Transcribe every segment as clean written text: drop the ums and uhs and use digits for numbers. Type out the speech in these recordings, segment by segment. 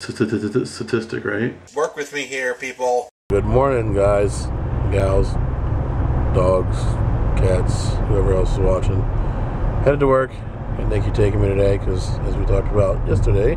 statistic, right? Work with me here, people. Good morning, guys, gals, dogs, cats, whoever else is watching. Headed to work, and thank you for taking me today, because as we talked about yesterday,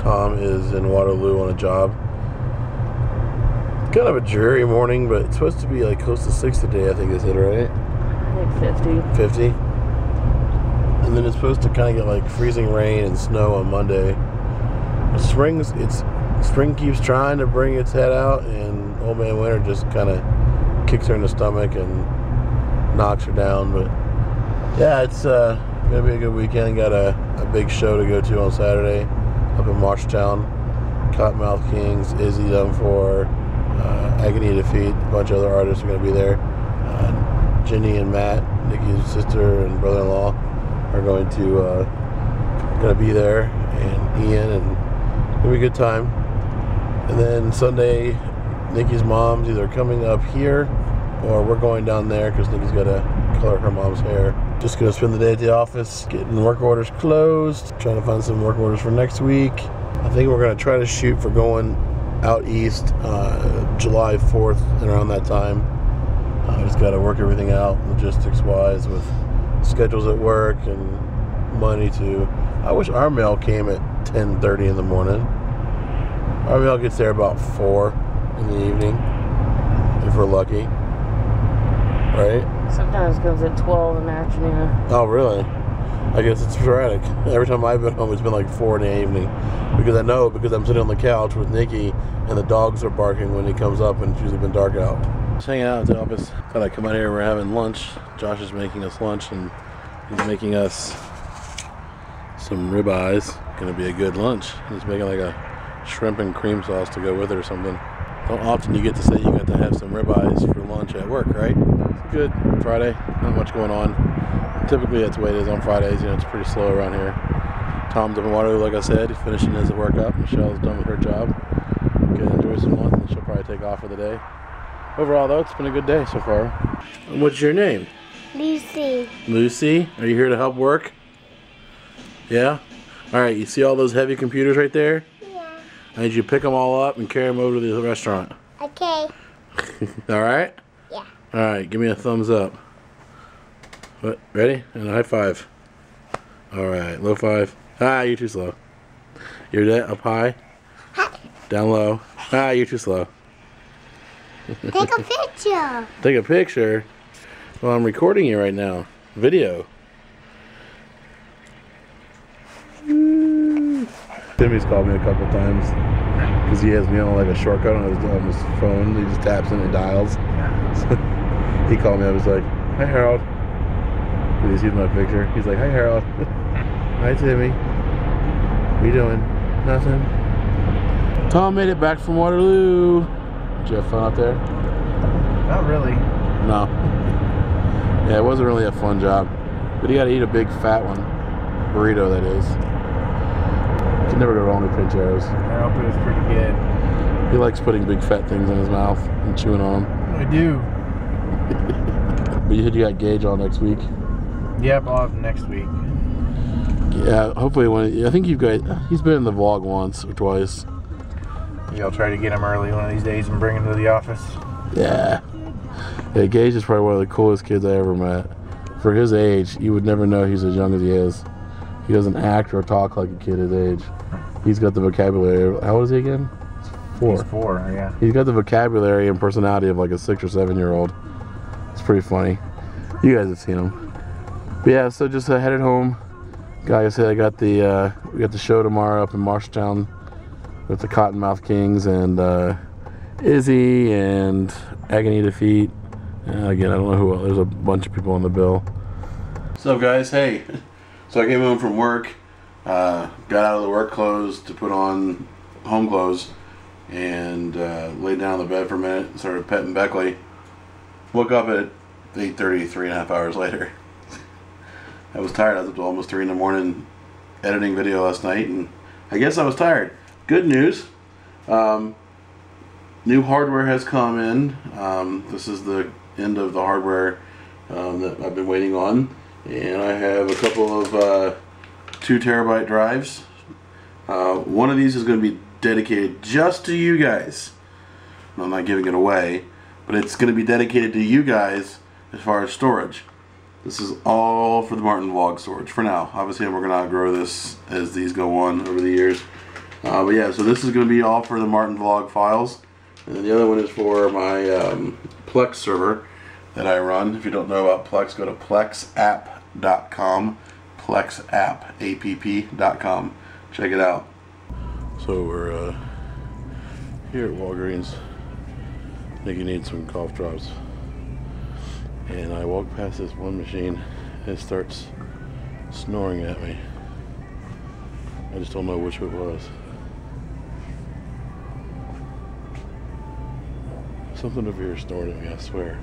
Tom is in Waterloo on a job. Kind of a dreary morning, but it's supposed to be like close to 60 today, I think is it, right? I think 50. 50? And then it's supposed to kind of get like freezing rain and snow on Monday. Spring keeps trying to bring its head out, and Old Man Winter just kind of kicks her in the stomach and knocks her down. But yeah, it's gonna be a good weekend. Got a big show to go to on Saturday up in Marshtown. Cottonmouth Kings, Izzy Dunfor, Agony Defeat, a bunch of other artists are gonna be there. Jenny and Matt, Nikki's sister and brother-in-law, are going to be there, and Ian, and it'll be a good time. And then Sunday, Nikki's mom's either coming up here or we're going down there because Nikki's got to color her mom's hair. Just gonna spend the day at the office, getting work orders closed, trying to find some work orders for next week. I think we're gonna try to shoot for going out east July 4th and around that time. Just got to work everything out logistics-wise with schedules at work and money too. I wish our mail came at 10:30 in the morning. Our mail gets there about 4 in the evening, if we're lucky. Right? Sometimes it comes at 12 in the afternoon. Oh, really? I guess it's sporadic. Every time I've been home, it's been like 4 in the evening. Because I know, because I'm sitting on the couch with Nikki, and the dogs are barking when he comes up, and it's usually been dark out. Just hanging out at the office. Thought I'd come out here. We're having lunch. Josh is making us lunch, and he's making us some ribeyes. Gonna be a good lunch. He's making like a shrimp and cream sauce to go with it or something. Don't often you get to say you got to have some ribeyes for lunch at work, right? It's good. Friday, not much going on. Typically that's the way it is on Fridays. You know, it's pretty slow around here. Tom's up in Waterloo, like I said. He's finishing his work up. Michelle's done with her job. Gonna enjoy some lunch, and she'll probably take off for the day. Overall, though, it's been a good day so far. What's your name? Lucy. Lucy? Are you here to help work? Yeah? Alright, you see all those heavy computers right there? Yeah. I need you to pick them all up and carry them over to the restaurant. Okay. Alright? Yeah. Alright, give me a thumbs up. What? Ready? And a high five. Alright, low five. Ah, you're too slow. You're that up high? Down low. Ah, you're too slow. Take a picture. Take a picture? Well, I'm recording you right now. Video. Timmy's called me a couple times because he has me on like a shortcut on his phone. He just taps in and dials. So he called me. I was like, "Hi, Harold." He sees my picture. He's like, "Hi, Harold." "Hi, Timmy. What are you doing?" "Nothing." Tom made it back from Waterloo. Did you have fun out there? Not really. No. Yeah, it wasn't really a fun job. But you got to eat a big fat one. Burrito, that is. You can never go wrong with pinch arrows. I hope it was pretty good. He likes putting big fat things in his mouth and chewing on them. I do. But you said you got Gage all next week? Yep, I'll have next week. Yeah, hopefully I think he's been in the vlog once or twice. Maybe I'll try to get him early one of these days and bring him to the office. Yeah. Yeah, Gage is probably one of the coolest kids I ever met. For his age, you would never know he's as young as he is. He doesn't act or talk like a kid his age. He's got the vocabulary. How old is he again? 4. He's 4, yeah. He's got the vocabulary and personality of like a 6 or 7-year-old. It's pretty funny. You guys have seen him. But yeah, so just headed home. Like I said, we got the show tomorrow up in Marshtown with the Cottonmouth Kings and Izzy and Agony Defeat. Again, I don't know who else. There's a bunch of people on the bill. What's up, guys? Hey. So I came home from work, got out of the work clothes to put on home clothes, and laid down on the bed for a minute and started petting Beckley. Woke up at 8:30, 3.5 hours later. I was tired. I was up to almost 3 in the morning editing video last night, and I guess I was tired. Good news. New hardware has come in. This is the end of the hardware that I've been waiting on. And I have a couple of 2 terabyte drives. One of these is going to be dedicated just to you guys. I'm not giving it away, but it's going to be dedicated to you guys as far as storage. This is all for the Martin Vlog storage for now. Obviously, we're going to outgrow this as these go on over the years. But yeah, so this is going to be all for the Martin Vlog files. And then the other one is for my Plex server that I run. If you don't know about Plex, go to plexapp.com. plexapp.com. Check it out. So we're here at Walgreens. Nikki needs some cough drops. And I walk past this one machine and it starts snoring at me. I just don't know which it was. Something over here snoring at me, I swear.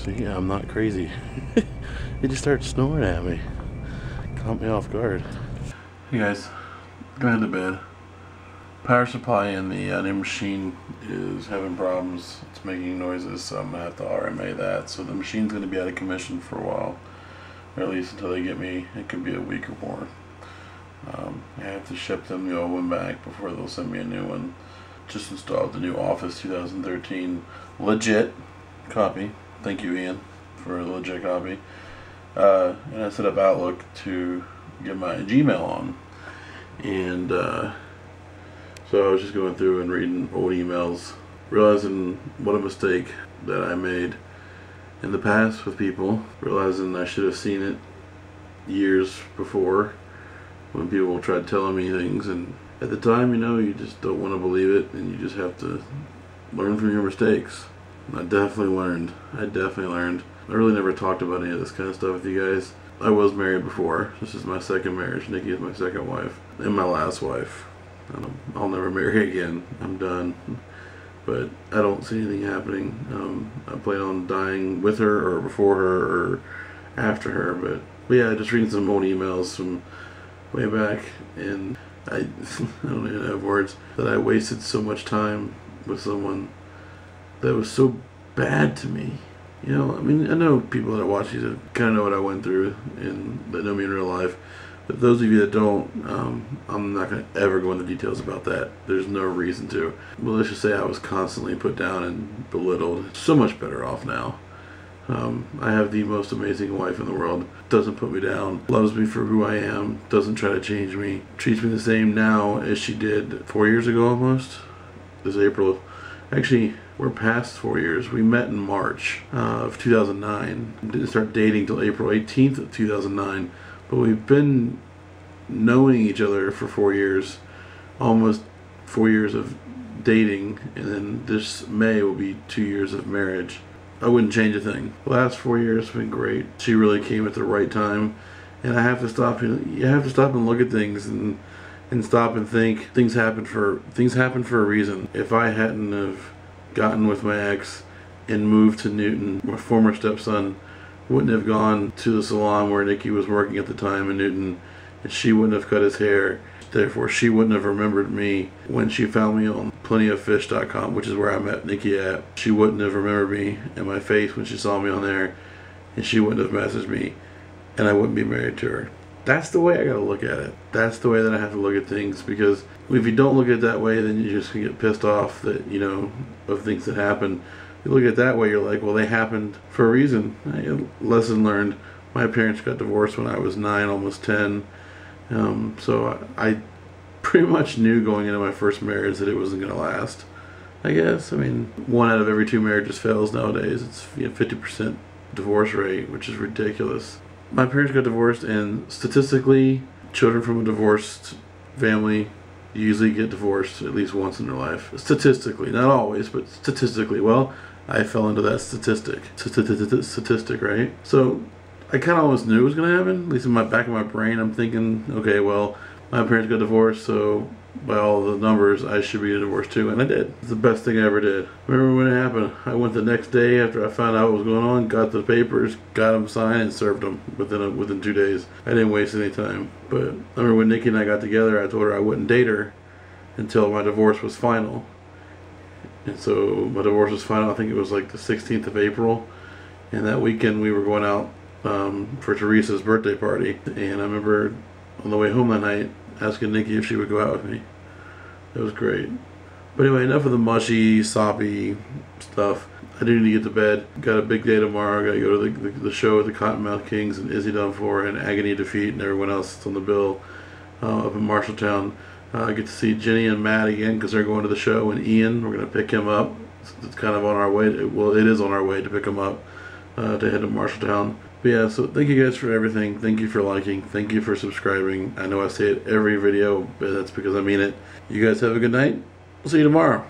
See, I'm not crazy. It just starts snoring at me. Caught me off guard. Hey guys, going to bed. Power supply in the new machine is having problems. It's making noises, so I'm going to have to RMA that. So the machine's going to be out of commission for a while. Or at least until they get me, it could be a week or more. I have to ship them the old one back before they'll send me a new one. Just installed the new Office 2013 legit copy. Thank you, Ian, for a legit copy. And I set up Outlook to get my Gmail on. And so I was just going through and reading old emails, realizing what a mistake that I made in the past with people, realizing I should have seen it years before when people tried telling me things, and at the time, you know, you just don't want to believe it, and you just have to learn from your mistakes. And I definitely learned. I really never talked about any of this kind of stuff with you guys. I was married before. This is my second marriage. Nikki is my second wife and my last wife. I'll never marry again. I'm done. But I don't see anything happening. I plan on dying with her or before her or after her. But yeah, just reading some old emails from way back, and I don't even have words, that I wasted so much time with someone that was so bad to me. You know, I mean, I know people that watch these kind of know what I went through and that know me in real life. But those of you that don't, I'm not going to ever go into details about that. There's no reason to. But let's just say I was constantly put down and belittled. So much better off now. I have the most amazing wife in the world. Doesn't put me down. Loves me for who I am. Doesn't try to change me. Treats me the same now as she did 4 years ago almost. This April. Actually, we're past 4 years. We met in March of 2009. Didn't start dating till April 18th of 2009. But we've been knowing each other for 4 years, almost 4 years of dating, and then this May will be 2 years of marriage. I wouldn't change a thing. The last 4 years have been great. She really came at the right time, and I have to stop. You have to stop and look at things and stop and think. Things happen for a reason. If I hadn't have gotten with my ex and moved to Newton, my former stepson wouldn't have gone to the salon where Nikki was working at the time in Newton, and she wouldn't have cut his hair. Therefore, she wouldn't have remembered me when she found me on plentyoffish.com, which is where I met Nikki at. She wouldn't have remembered me and my face when she saw me on there, and she wouldn't have messaged me, and I wouldn't be married to her. That's the way I gotta look at it. That's the way that I have to look at things, because if you don't look at it that way, then you just get pissed off that, you know, of things that happen. You look at it that way, you're like, well, they happened for a reason. Lesson learned. My parents got divorced when I was 9, almost 10. So I pretty much knew going into my first marriage that it wasn't going to last, I guess. I mean, 1 out of every 2 marriages fails nowadays. It's 50% divorce rate, which is ridiculous. My parents got divorced, and statistically, children from a divorced family usually get divorced at least once in their life. Statistically, not always, but statistically. Well, I fell into that statistic, right? So I kind of almost knew it was going to happen. At least in my back of my brain, I'm thinking, okay, well, my parents got divorced, so by all the numbers, I should be divorced too, and I did. It's the best thing I ever did. Remember when it happened? I went the next day after I found out what was going on, got the papers, got them signed, and served them within 2 days. I didn't waste any time. But I remember when Nikki and I got together, I told her I wouldn't date her until my divorce was final. And so my divorce was final, I think it was like the 16th of April. And that weekend we were going out for Teresa's birthday party. And I remember on the way home that night asking Nikki if she would go out with me. It was great. But anyway, enough of the mushy, soppy stuff. I do need to get to bed. Got a big day tomorrow. Got to go to the show with the Cottonmouth Kings and Izzy Dunfor and Agony Defeat and everyone else that's on the bill up in Marshalltown. I get to see Jenny and Matt again because they're going to the show, and Ian, we're going to pick him up. It's kind of on our way. It is on our way to pick him up to head to Marshalltown. But yeah, so thank you guys for everything. Thank you for liking. Thank you for subscribing. I know I say it every video, but that's because I mean it. You guys have a good night. We'll see you tomorrow.